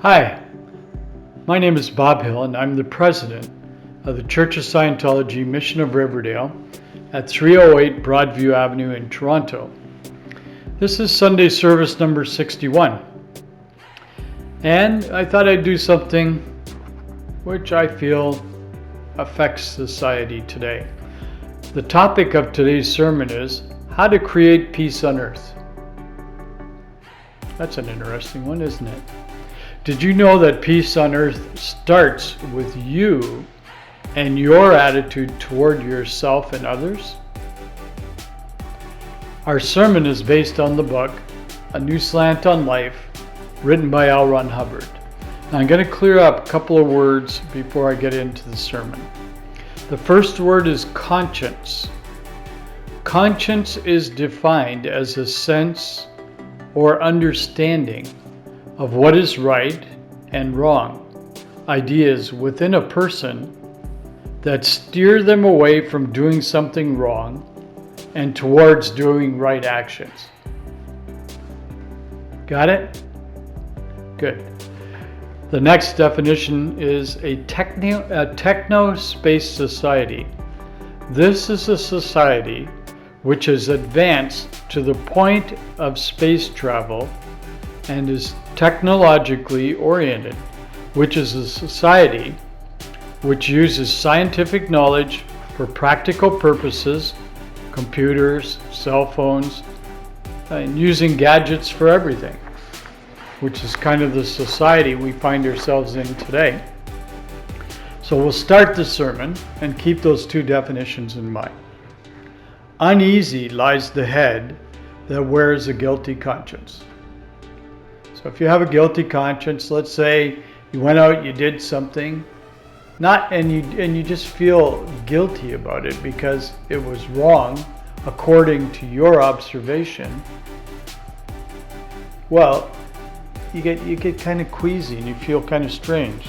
Hi, my name is Bob Hill and I'm the president of the Church of Scientology Mission of Riverdale at 308 Broadview Avenue in Toronto. This is Sunday service number 61. And I thought I'd do something which I feel affects society today. The topic of today's sermon is how to create peace on earth. That's an interesting one, isn't it? Did you know that peace on earth starts with you and your attitude toward yourself and others? Our sermon is based on the book, A New Slant on Life, written by L. Ron Hubbard. Now I'm going to clear up a couple of words before I get into the sermon. The first word is conscience. Conscience is defined as a sense or understanding of what is right and wrong, ideas within a person that steer them away from doing something wrong and towards doing right actions. Got it? Good. The next definition is a techno-space society. This is a society which has advanced to the point of space travel and is technologically oriented, which is a society which uses scientific knowledge for practical purposes, computers, cell phones, and using gadgets for everything, which is kind of the society we find ourselves in today. So we'll start the sermon and keep those two definitions in mind. Uneasy lies the head that wears a guilty conscience. So if you have a guilty conscience, let's say you went out, you did something, and you just feel guilty about it because it was wrong according to your observation. Well, you get kind of queasy and you feel kind of strange.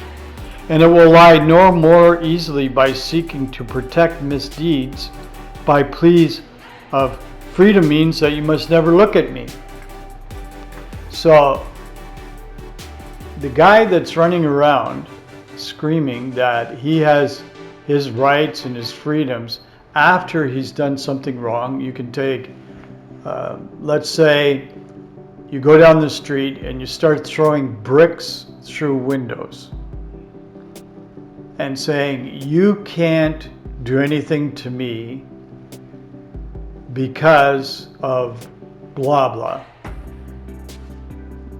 And it will lie no more easily by seeking to protect misdeeds by pleas of freedom means that you must never look at me. So the guy that's running around screaming that he has his rights and his freedoms after he's done something wrong, you can take, let's say you go down the street and you start throwing bricks through windows and saying, you can't do anything to me because of blah blah.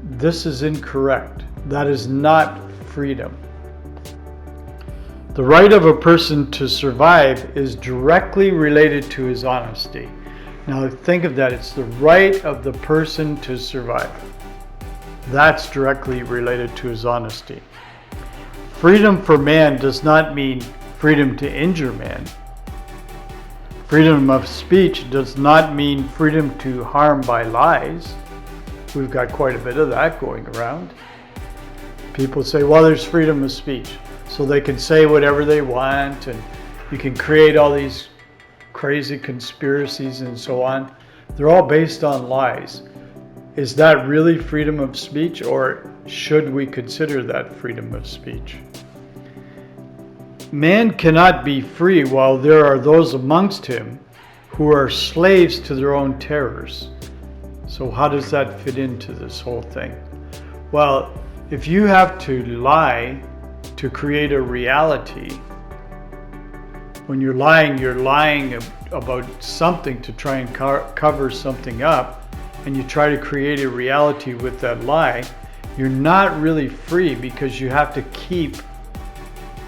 This is incorrect. That is not freedom. The right of a person to survive is directly related to his honesty. Now think of that. It's the right of the person to survive. That's directly related to his honesty. Freedom for man does not mean freedom to injure man. Freedom of speech does not mean freedom to harm by lies. We've got quite a bit of that going around. People say, well, there's freedom of speech, so they can say whatever they want, and you can create all these crazy conspiracies and so on. They're all based on lies. Is that really freedom of speech, or should we consider that freedom of speech? Man cannot be free while there are those amongst him who are slaves to their own terrors. So how does that fit into this whole thing? Well, if you have to lie to create a reality, when you're lying about something to try and cover something up, and you try to create a reality with that lie, you're not really free because you have to keep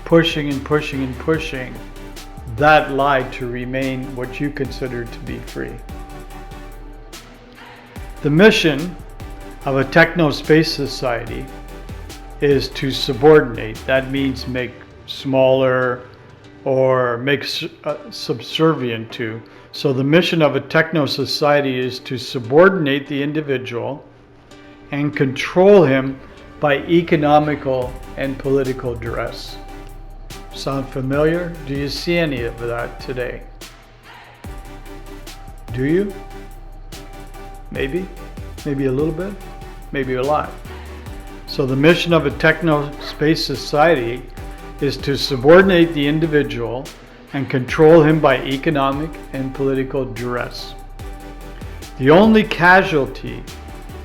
pushing and pushing and pushing that lie to remain what you consider to be free. The mission of a techno-space society is to subordinate. That means make smaller or make subservient to. So the mission of a techno-society is to subordinate the individual and control him by economical and political duress. Sound familiar? Do you see any of that today? Do you? Maybe a little bit, maybe a lot. So the mission of a techno-space society is to subordinate the individual and control him by economic and political duress. The only casualty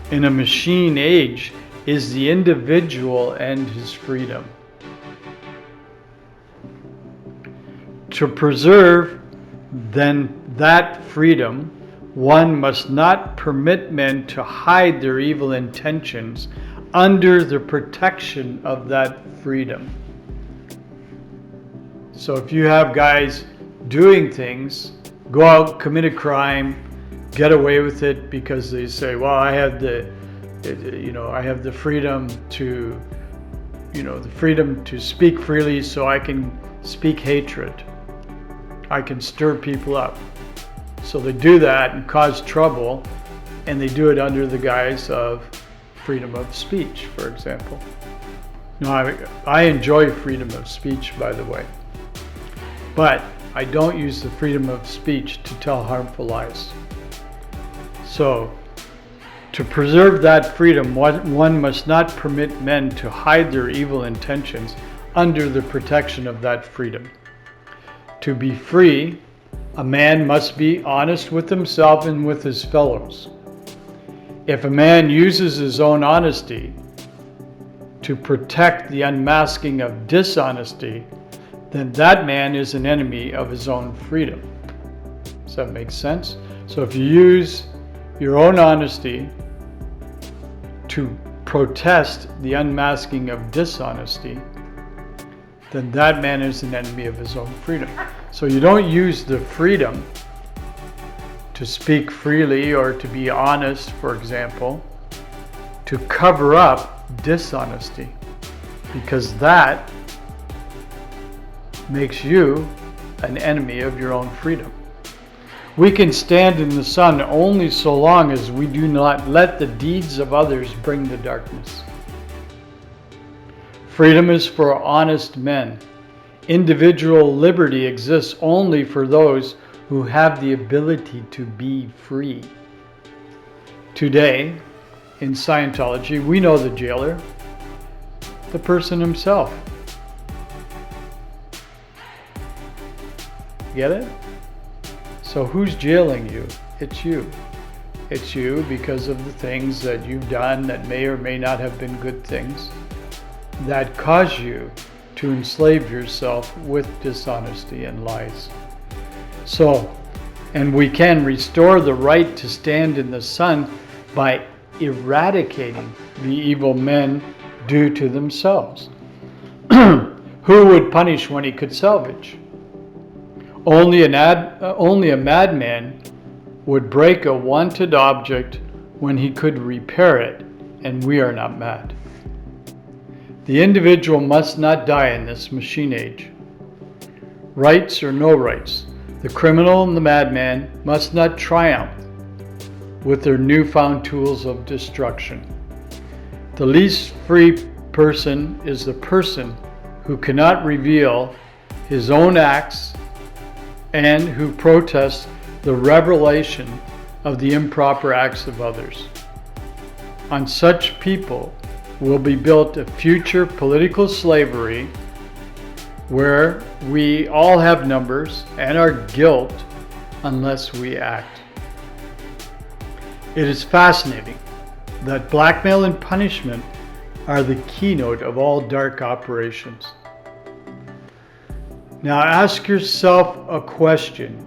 in a machine age is the individual and his freedom. To preserve then that freedom, one must not permit men to hide their evil intentions under the protection of that freedom. So if you have guys doing things, go out, commit a crime, get away with it because they say, well, I have the freedom to, the freedom to speak freely, so I can speak hatred. I can stir people up. So they do that and cause trouble, and they do it under the guise of freedom of speech, for example. Now, I enjoy freedom of speech, by the way, but I don't use the freedom of speech to tell harmful lies. So, to preserve that freedom, one must not permit men to hide their evil intentions under the protection of that freedom. To be free, a man must be honest with himself and with his fellows. If a man uses his own honesty to protect the unmasking of dishonesty, then that man is an enemy of his own freedom. Does that make sense? So if you use your own honesty to protest the unmasking of dishonesty, then that man is an enemy of his own freedom. So you don't use the freedom to speak freely or to be honest, for example, to cover up dishonesty, because that makes you an enemy of your own freedom. We can stand in the sun only so long as we do not let the deeds of others bring the darkness. Freedom is for honest men. Individual liberty exists only for those who have the ability to be free. Today, in Scientology, we know the jailer, the person himself. Get it? So who's jailing you? It's you. It's you because of the things that you've done that may or may not have been good things that cause you to enslave yourself with dishonesty and lies. So, and we can restore the right to stand in the sun by eradicating the evil men do to themselves. Who would punish when he could salvage? Only a madman would break a wanted object when he could repair it, and we are not mad. The individual must not die in this machine age. Rights or no rights, the criminal and the madman must not triumph with their newfound tools of destruction. The least free person is the person who cannot reveal his own acts and who protests the revelation of the improper acts of others. On such people will be built a future political slavery where we all have numbers and are guilt unless we act. It is fascinating that blackmail and punishment are the keynote of all dark operations. Now ask yourself a question.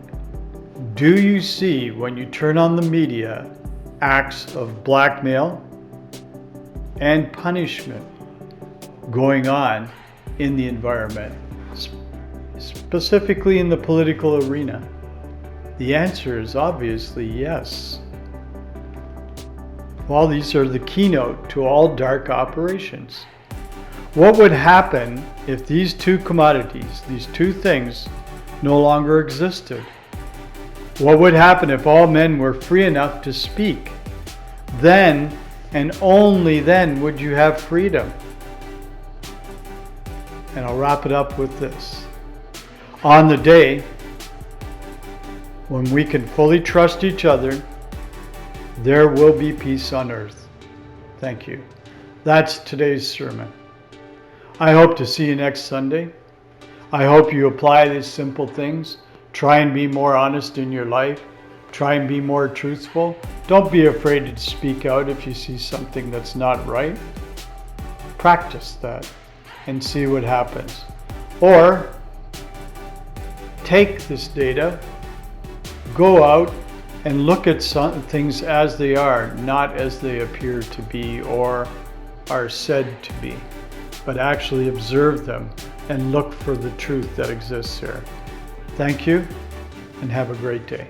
Do you see, when you turn on the media, acts of blackmail and punishment going on in the environment, specifically in the political arena? The answer is obviously yes. Well, these are the keynote to all dark operations. What would happen if these two commodities, these two things, no longer existed? What would happen if all men were free enough to speak? Then, and only then, would you have freedom. And I'll wrap it up with this. On the day when we can fully trust each other, there will be peace on earth. Thank you. That's today's sermon. I hope to see you next Sunday. I hope you apply these simple things. Try and be more honest in your life. Try and be more truthful. Don't be afraid to speak out if you see something that's not right. Practice that and see what happens. Or take this data, go out and look at some things as they are, not as they appear to be or are said to be, but actually observe them and look for the truth that exists here. Thank you and have a great day.